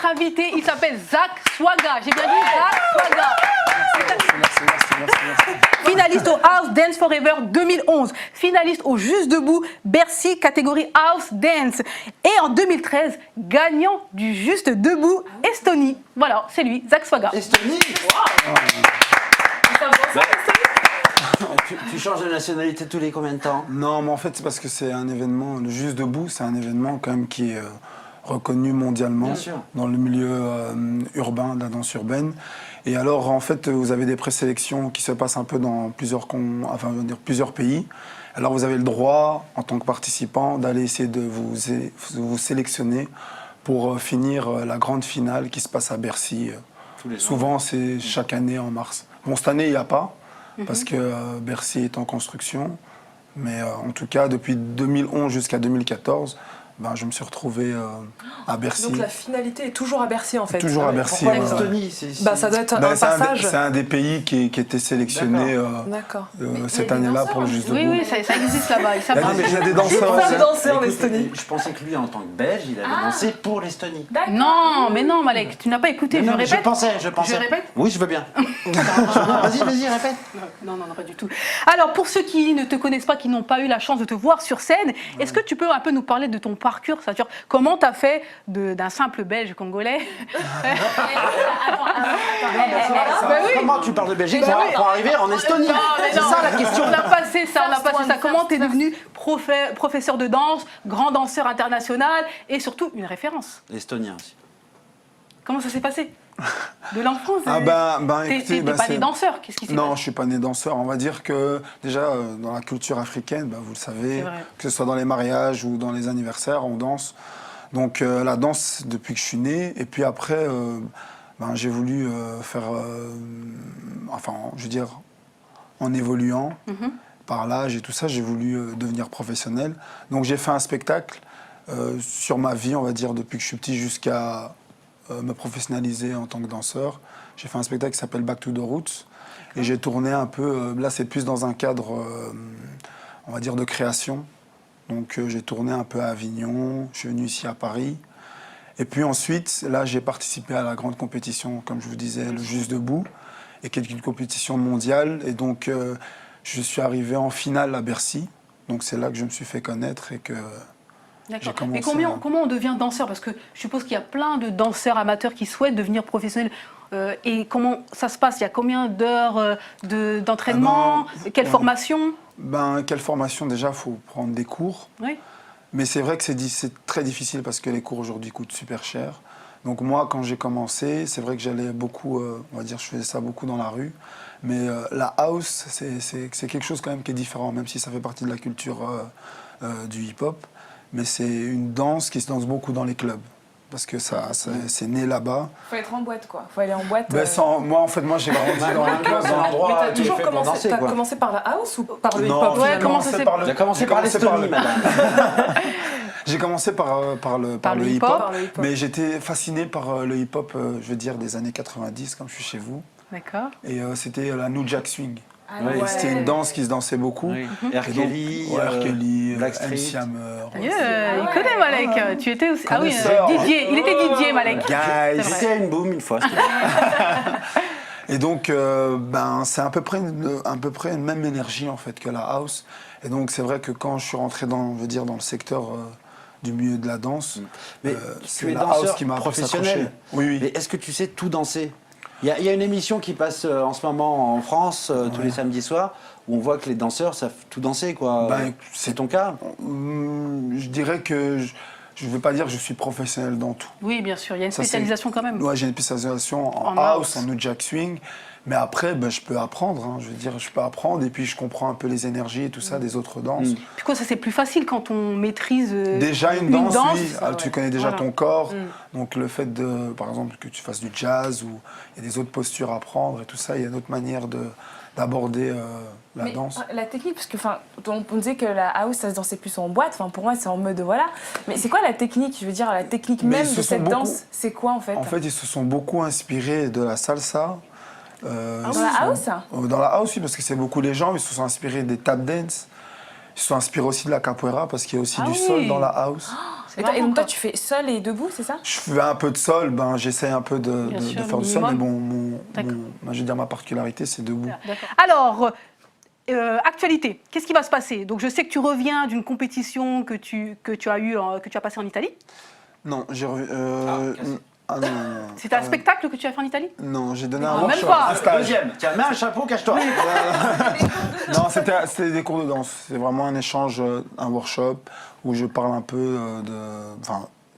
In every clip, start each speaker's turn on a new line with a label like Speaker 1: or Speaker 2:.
Speaker 1: notre invité, il s'appelle Zach Swaga. J'ai bien dit Zach Swaga.
Speaker 2: Merci.
Speaker 1: Finaliste au House Dance Forever 2011. Finaliste au Juste Debout Bercy catégorie House Dance. Et en 2013, gagnant du Juste Debout Estonie. Voilà, c'est lui, Zach Swaga.
Speaker 3: Estonie. Tu changes de nationalité tous les combien de temps?
Speaker 2: Non, mais en fait, c'est parce que c'est un événement, le Juste Debout, c'est un événement quand même qui est reconnu mondialement dans le milieu urbain, de la danse urbaine. Et alors, en fait, vous avez des présélections qui se passent un peu dans plusieurs pays. Alors, vous avez le droit, en tant que participant, d'aller essayer de vous sélectionner pour finir la grande finale qui se passe à Bercy. Souvent, c'est chaque année en mars. Bon, cette année, il n'y a pas, parce que Bercy est en construction. Mais en tout cas, depuis 2011 jusqu'à 2014, je me suis retrouvé à Bercy.
Speaker 4: Donc la finalité est toujours à Bercy en fait.
Speaker 2: Toujours à Bercy.
Speaker 3: Pourquoi l'Estonie?
Speaker 4: Ça doit être un passage.
Speaker 2: C'est un des pays qui était sélectionné cette année-là pour le Juste Debout.
Speaker 1: Oui, ça existe là-bas.
Speaker 2: Il y a des danseurs.
Speaker 4: Des danseurs en Estonie.
Speaker 3: Je pensais que lui, en tant que Belge, il avait dansé pour l'Estonie.
Speaker 1: Non, mais non, Malek, tu n'as pas écouté. Je répète.
Speaker 3: Je pensais.
Speaker 1: Je répète.
Speaker 3: Oui, je veux bien. Vas-y, répète.
Speaker 1: Non, pas du tout. Alors, pour ceux qui ne te connaissent pas, qui n'ont pas eu la chance de te voir sur scène, est-ce que tu peux un peu nous parler de ton parcours, c'est-à-dire comment tu as fait d'un simple Belge congolais?
Speaker 3: Comment tu parles de Belgique pour arriver en Estonie? C'est ça la question.
Speaker 1: On a passé ça. Comment tu es devenu professeur de danse, grand danseur international et surtout une référence?
Speaker 3: Estonien aussi.
Speaker 1: Comment ça s'est passé? De l'enfance?
Speaker 2: Écoutez,
Speaker 1: t'es pas né danseur, qu'est-ce qui s'est passé?
Speaker 2: Non, je suis pas né danseur. On va dire que déjà dans la culture africaine, vous le savez, que ce soit dans les mariages ou dans les anniversaires, on danse. Donc la danse depuis que je suis né. Et puis après, j'ai voulu faire, en évoluant par l'âge et tout ça, j'ai voulu devenir professionnel. Donc j'ai fait un spectacle sur ma vie, on va dire, depuis que je suis petit jusqu'à me professionnaliser en tant que danseur. J'ai fait un spectacle qui s'appelle Back to the Roots et j'ai tourné un peu, là c'est plus dans un cadre, on va dire, de création. Donc j'ai tourné un peu à Avignon, je suis venu ici à Paris. Et puis ensuite, là j'ai participé à la grande compétition, comme je vous disais, le Juste Debout, et qui est une compétition mondiale. Et donc je suis arrivé en finale à Bercy. Donc c'est là que je me suis fait connaître et que...
Speaker 1: D'accord. Mais comment on devient danseur? Parce que je suppose qu'il y a plein de danseurs amateurs qui souhaitent devenir professionnels. Et comment ça se passe? Il y a combien d'heures d'entraînement? Quelle formation?
Speaker 2: Quelle formation? Déjà, il faut prendre des cours.
Speaker 1: Oui.
Speaker 2: Mais c'est vrai que c'est très difficile parce que les cours aujourd'hui coûtent super cher. Donc moi, quand j'ai commencé, c'est vrai que j'allais beaucoup, on va dire, je faisais ça beaucoup dans la rue. Mais la house, c'est quelque chose quand même qui est différent, même si ça fait partie de la culture du hip-hop. Mais c'est une danse qui se danse beaucoup dans les clubs. Parce que c'est né là-bas.
Speaker 4: Faut être en boîte, quoi. Faut aller en boîte.
Speaker 2: Moi, j'ai grandi dans les clubs.
Speaker 4: Mais t'as toujours commencé par la house ou par le hip-hop?
Speaker 3: J'ai commencé par l'Estonie, madame.
Speaker 2: J'ai commencé par le hip-hop, mais j'étais fasciné par le hip-hop, je veux dire, des années 90, comme je suis chez vous.
Speaker 1: D'accord.
Speaker 2: Et c'était la New Jack Swing. C'était une danse qui se dansait beaucoup.
Speaker 3: R. Kelly, Blackstreet.
Speaker 2: MC Hammer.
Speaker 1: Il connaît Malek. Tu étais aussi. Ah oui, DJ. Il était DJ, Malek.
Speaker 3: J'étais à une boom une fois.
Speaker 2: Et donc, c'est à peu près une même énergie en fait que la house. Et donc, c'est vrai que quand je suis rentré dans le secteur du milieu de la danse, c'est la house qui m'a
Speaker 3: professionnel.
Speaker 2: Oui.
Speaker 3: Mais est-ce que tu sais tout danser? Il y a une émission qui passe en ce moment en France, tous les samedis soirs, où on voit que les danseurs savent tout danser, quoi. C'est ton cas?
Speaker 2: Je dirais que je ne veux pas dire que je suis professionnel dans tout.
Speaker 1: Oui, bien sûr, il y a une spécialisation quand même.
Speaker 2: Oui, j'ai une spécialisation en house, en New Jack Swing. Mais après, je peux apprendre. Je veux dire, je peux apprendre et puis je comprends un peu les énergies et tout ça des autres danses.
Speaker 1: Puis quoi, ça c'est plus facile quand on maîtrise
Speaker 2: déjà une danse, oui. Tu connais déjà ton corps. Donc le fait de, par exemple, que tu fasses du jazz ou il y a des autres postures à prendre et tout ça, il y a d'autres manières d'aborder la danse.
Speaker 4: La technique, parce que on disait que la house, ça se dansait plus en boîte. Pour moi, c'est en mode voilà. Mais c'est quoi la technique? Je veux dire, la technique même de cette danse, c'est quoi en fait?
Speaker 2: En fait, ils se sont beaucoup inspirés de la salsa.
Speaker 4: Dans la house?
Speaker 2: Dans la house, oui, parce que c'est beaucoup les gens. Ils se sont inspirés des tap dance. Ils se sont inspirés aussi de la capoeira parce qu'il y a aussi du sol dans la house.
Speaker 4: Et donc toi, tu fais seul et debout, c'est ça?
Speaker 2: Je fais un peu de sol, j'essaye un peu de faire du sol, mais bon, je veux dire, ma particularité, c'est debout.
Speaker 1: Alors, actualité, qu'est-ce qui va se passer? Donc je sais que tu reviens d'une compétition que tu as passée en Italie.
Speaker 2: Non, j'ai revu. Non.
Speaker 1: C'était un spectacle que tu as fait en Italie?
Speaker 2: Non, j'ai donné
Speaker 1: Ah,
Speaker 2: un
Speaker 1: même
Speaker 2: workshop,
Speaker 1: pas.
Speaker 2: un stage.
Speaker 3: Deuxième, tiens, mets un chapeau, cache-toi.
Speaker 2: Non, c'était des cours de danse. C'est vraiment un échange, un workshop où je parle un peu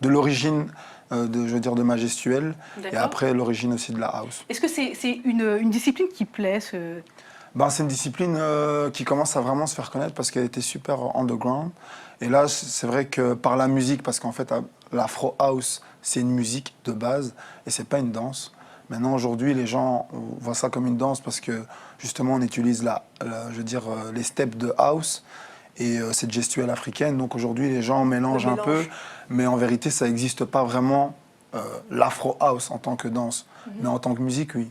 Speaker 2: de l'origine, de ma gestuelle, et après l'origine aussi de la house.
Speaker 1: Est-ce que c'est une discipline qui plaît c'est
Speaker 2: une discipline qui commence à vraiment se faire connaître parce qu'elle était super underground. Et là, c'est vrai que par la musique, parce qu'en fait, l'afro house, c'est une musique de base et c'est pas une danse. Maintenant, aujourd'hui, les gens voient ça comme une danse parce que justement, on utilise les steps de house et cette gestuelle africaine. Donc aujourd'hui, les gens mélangent un peu, mais en vérité, ça n'existe pas vraiment l'afro house en tant que danse. Mais en tant que musique, oui.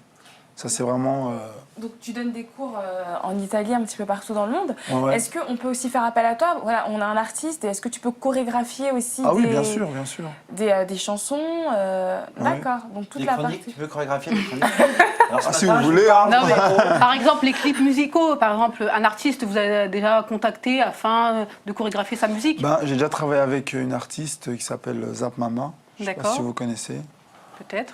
Speaker 2: Ça, c'est vraiment...
Speaker 4: Donc tu donnes des cours en Italie, un petit peu partout dans le monde.
Speaker 2: Ouais.
Speaker 4: Est-ce qu'on peut aussi faire appel à toi? Voilà, on a un artiste, et est-ce que tu peux chorégraphier aussi
Speaker 2: oui, bien sûr.
Speaker 4: Des chansons D'accord, donc toute
Speaker 3: Les
Speaker 4: la
Speaker 3: chroniques,
Speaker 4: partie...
Speaker 3: tu peux chorégraphier les chroniques? Alors,
Speaker 2: Si vous voulez, hein.
Speaker 1: Non, mais, par exemple, les clips musicaux, par exemple, un artiste vous a déjà contacté afin de chorégraphier sa musique?
Speaker 2: J'ai déjà travaillé avec une artiste qui s'appelle Zap Mama. Je ne sais pas si vous connaissez.
Speaker 1: Peut-être.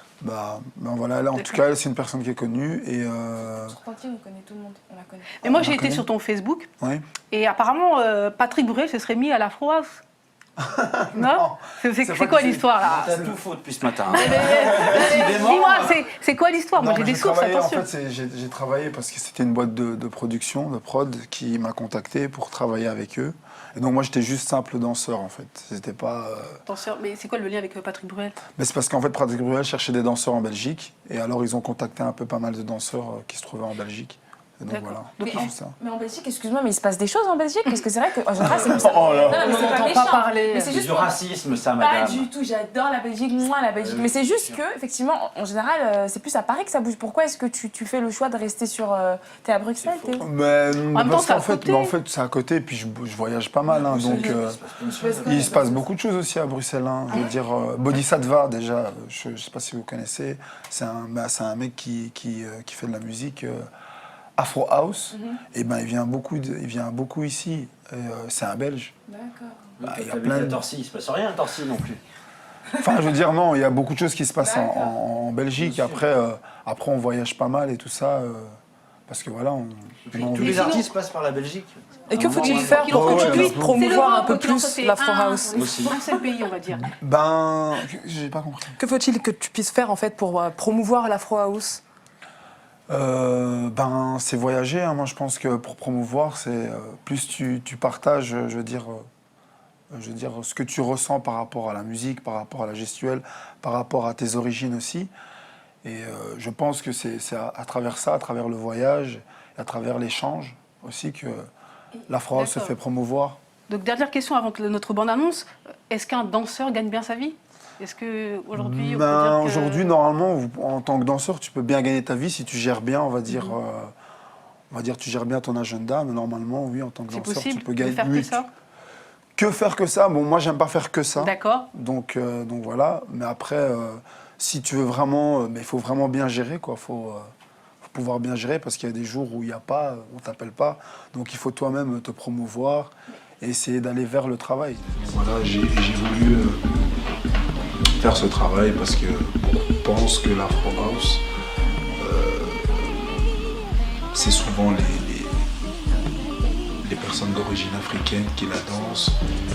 Speaker 2: Voilà, là, en tout cas, c'est une personne qui est connue. Et
Speaker 4: Sur Pantine, on connaît tout le monde, on la connaît.
Speaker 1: Mais moi, j'ai été sur ton Facebook,
Speaker 2: oui.
Speaker 1: et apparemment, Patrick Bruel se serait mis à l'afro house. Non, c'est quoi l'histoire là?
Speaker 3: T'as tout faux depuis ce matin.
Speaker 1: Dis-moi, c'est quoi l'histoire? Moi j'ai des sources, attention.
Speaker 2: En fait, j'ai travaillé parce que c'était une boîte de production, de prod, qui m'a contacté pour travailler avec eux. Et donc moi j'étais juste simple danseur en fait. C'était pas.
Speaker 1: Danseur, mais c'est quoi le lien avec Patrick Bruel?
Speaker 2: Mais c'est parce qu'en fait Patrick Bruel cherchait des danseurs en Belgique. Et alors ils ont contacté un peu pas mal de danseurs qui se trouvaient en Belgique. Et donc voilà.
Speaker 4: Mais en Belgique, excuse-moi, mais il se passe des choses en Belgique? Parce que c'est vrai qu'en général, c'est comme ça.
Speaker 2: Oh là.
Speaker 4: Non, mais c'est pas méchant.
Speaker 1: parler.
Speaker 4: Mais c'est juste
Speaker 3: du racisme, ça, madame.
Speaker 4: Pas du tout, j'adore la Belgique, moi la Belgique. Mais c'est juste que, effectivement, en général, c'est plus à Paris que ça bouge. Pourquoi est-ce que tu fais le choix de rester sur. T'es à Bruxelles, t'es où?
Speaker 2: Parce qu'en fait, c'est à côté, et puis je voyage pas mal. Donc il se passe beaucoup de choses aussi à Bruxelles. Je veux dire, Bodhisattva, déjà, je sais pas si vous connaissez, c'est un mec qui fait de la musique. Afro House, et il vient beaucoup ici. C'est un Belge.
Speaker 4: D'accord.
Speaker 3: Il y a plein de Torcy, il se passe rien à Torcy non plus.
Speaker 2: Enfin, je veux dire, non, il y a beaucoup de choses qui se passent en Belgique. Après, on voyage pas mal et tout ça. Parce que voilà,
Speaker 3: tous les artistes passent par la Belgique.
Speaker 5: Et que faut-il faire pour aujourd'hui promouvoir un peu plus l'Afro House?
Speaker 1: C'est le pays, on va dire.
Speaker 2: J'ai pas compris.
Speaker 5: Que faut-il que tu puisses faire en fait pour promouvoir l'Afro House?
Speaker 2: C'est voyager. Moi, je pense que pour promouvoir, c'est plus tu partages, je veux dire, ce que tu ressens par rapport à la musique, par rapport à la gestuelle, par rapport à tes origines aussi. Et je pense que c'est à travers ça, à travers le voyage, et à travers l'échange aussi que l'Afro House se fait promouvoir.
Speaker 1: Donc, dernière question avant que notre bande-annonce. Est-ce qu'un danseur gagne bien sa vie? Est-ce qu'aujourd'hui,
Speaker 2: Aujourd'hui, normalement, en tant que danseur, tu peux bien gagner ta vie si tu gères bien, on va dire, tu gères bien ton agenda. Mais normalement, oui, en tant que danseur, tu peux gagner.
Speaker 1: C'est possible de faire que ça?
Speaker 2: Que faire que ça? Bon, moi, j'aime pas faire que ça.
Speaker 1: D'accord.
Speaker 2: Donc voilà. Mais après, si tu veux vraiment, il faut vraiment bien gérer, quoi. Faut pouvoir bien gérer parce qu'il y a des jours où il n'y a pas, on t'appelle pas. Donc il faut toi-même te promouvoir et essayer d'aller vers le travail. Voilà, j'ai voulu faire ce travail parce que je pense que l'Afro House, c'est souvent les personnes d'origine africaine qui la dansent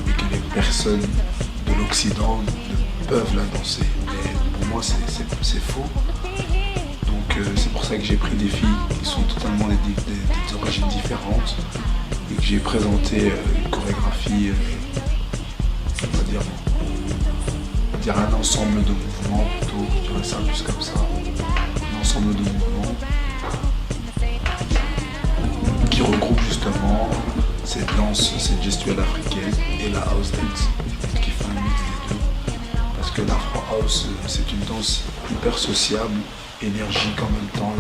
Speaker 2: et que les personnes de l'Occident ne peuvent la danser. Mais pour moi, c'est faux. Donc c'est pour ça que j'ai pris des filles qui sont totalement des origines différentes et que j'ai présenté une chorégraphie, on va dire un ensemble de mouvements plutôt, je dirais ça plus comme ça, un ensemble de mouvements qui regroupe justement cette danse, cette gestuelle africaine et la house dance, qui fait un mix des deux. Parce que l'Afro House, c'est une danse hyper sociable, énergique en même temps.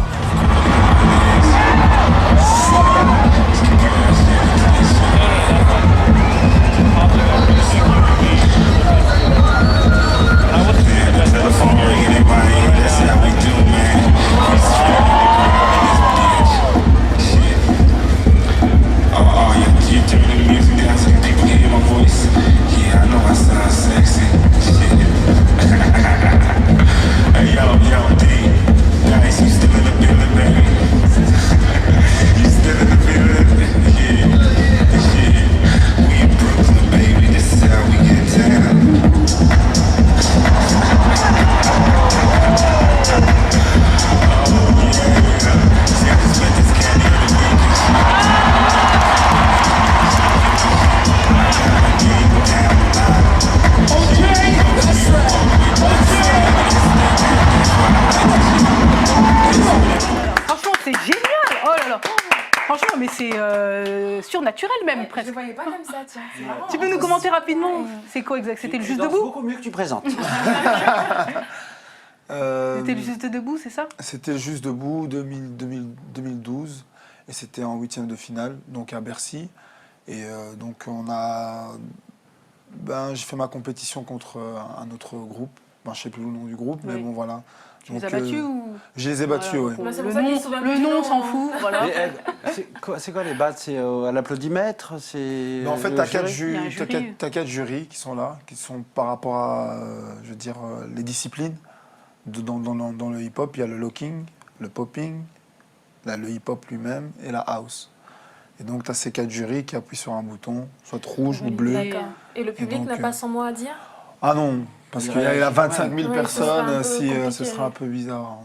Speaker 1: mais c'est surnaturel même,
Speaker 4: Je ne
Speaker 1: presque.
Speaker 4: le voyais pas comme ça, tiens. C'est marrant.
Speaker 1: Tu peux nous commenter rapidement? C'est quoi exact? C'était le
Speaker 3: Tu
Speaker 1: juste
Speaker 3: danses
Speaker 1: debout?
Speaker 3: beaucoup mieux que tu présentes.
Speaker 1: C'était le juste debout, c'est ça?
Speaker 2: C'était le juste debout 2012 et c'était en 8e de finale, donc à Bercy. Et donc j'ai fait ma compétition contre un autre groupe. Je ne sais plus le nom du groupe, mais
Speaker 1: Oui.
Speaker 2: bon voilà.
Speaker 1: Tu les as battus ou...
Speaker 2: Je les ai battus, oui.
Speaker 4: Bah, c'est
Speaker 1: Le
Speaker 4: pour ça qu'il
Speaker 1: nom,
Speaker 4: se souvient
Speaker 1: le
Speaker 4: plus du
Speaker 1: nom,
Speaker 4: nom,
Speaker 1: on s'en
Speaker 4: hein.
Speaker 1: fout. Voilà.
Speaker 3: C'est quoi les battes? C'est à l'applaudimètre?
Speaker 2: Mais en fait, tu as 4 jurys qui sont là, qui sont par rapport à, je veux dire, les disciplines. Dans le hip-hop, il y a le locking, le popping, le hip-hop lui-même et la house. Et donc, tu as ces 4 jurys qui appuient sur un bouton, soit rouge ou bleu.
Speaker 1: Validé.
Speaker 5: D'accord. Et le public
Speaker 2: donc,
Speaker 5: n'a pas son mot à dire?
Speaker 2: Ah non, parce qu'il y a 25 000
Speaker 5: Oui, ce serait un
Speaker 2: personnes,
Speaker 5: peu
Speaker 2: ce
Speaker 5: compliqué,
Speaker 2: serait un peu bizarre.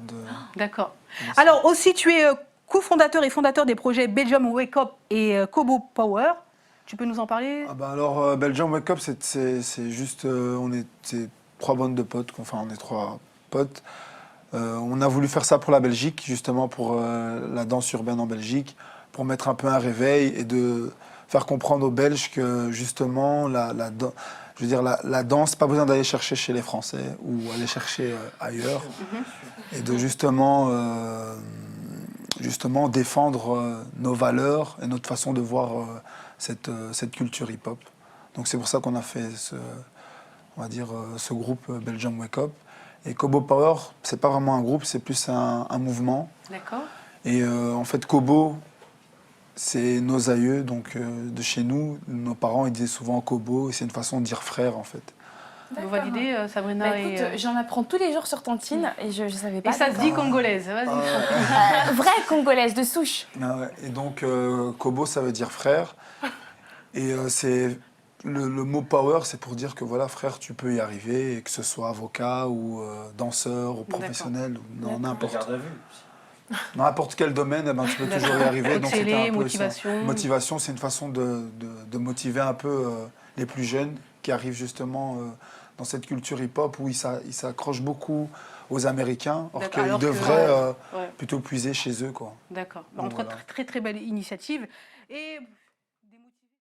Speaker 1: D'accord. Alors aussi, tu es cofondateur et fondateur des projets Belgium Wake Up et Kobo Power. Tu peux nous en parler?
Speaker 2: Alors, Belgium Wake Up, c'est juste, c'est 3 bandes de potes, enfin on est 3 potes. On a voulu faire ça pour la Belgique, justement pour la danse urbaine en Belgique, pour mettre un peu un réveil et de faire comprendre aux Belges que justement je veux dire, la danse, pas besoin d'aller chercher chez les Français ou aller chercher ailleurs, et de justement défendre nos valeurs et notre façon de voir cette culture hip-hop. Donc c'est pour ça qu'on a fait ce groupe Belgium Wake Up. Et Kobo Power, c'est pas vraiment un groupe, c'est plus un mouvement.
Speaker 1: D'accord.
Speaker 2: Et en fait, Kobo, c'est nos aïeux, donc de chez nous. Nos parents, ils disaient souvent Kobo, et c'est une façon de dire frère, en fait.
Speaker 1: Vous validez, Sabrina?
Speaker 4: Bah, écoute, j'en apprends tous les jours sur Tantine et je ne savais pas.
Speaker 1: Et ça se dit congolaise, vas-y.
Speaker 4: Vraie congolaise de souche.
Speaker 2: Ah ouais. Et donc, Kobo, ça veut dire frère. Et c'est le mot power, c'est pour dire que voilà, frère, tu peux y arriver, et que ce soit avocat ou danseur ou professionnel, ou dans n'importe quel domaine, eh ben, tu peux toujours y arriver. Donc, c'était
Speaker 1: Exceller,
Speaker 2: un peu
Speaker 1: motivation.
Speaker 2: ça. Motivation, c'est une façon de motiver un peu les plus jeunes qui arrivent justement dans cette culture hip-hop où ils s'accrochent beaucoup aux Américains, or
Speaker 1: D'accord,
Speaker 2: qu'ils
Speaker 1: alors que,
Speaker 2: devraient
Speaker 1: ouais.
Speaker 2: plutôt puiser chez eux, quoi.
Speaker 1: D'accord.
Speaker 2: Donc,
Speaker 1: Entre
Speaker 2: voilà.
Speaker 1: très très belle initiative. Et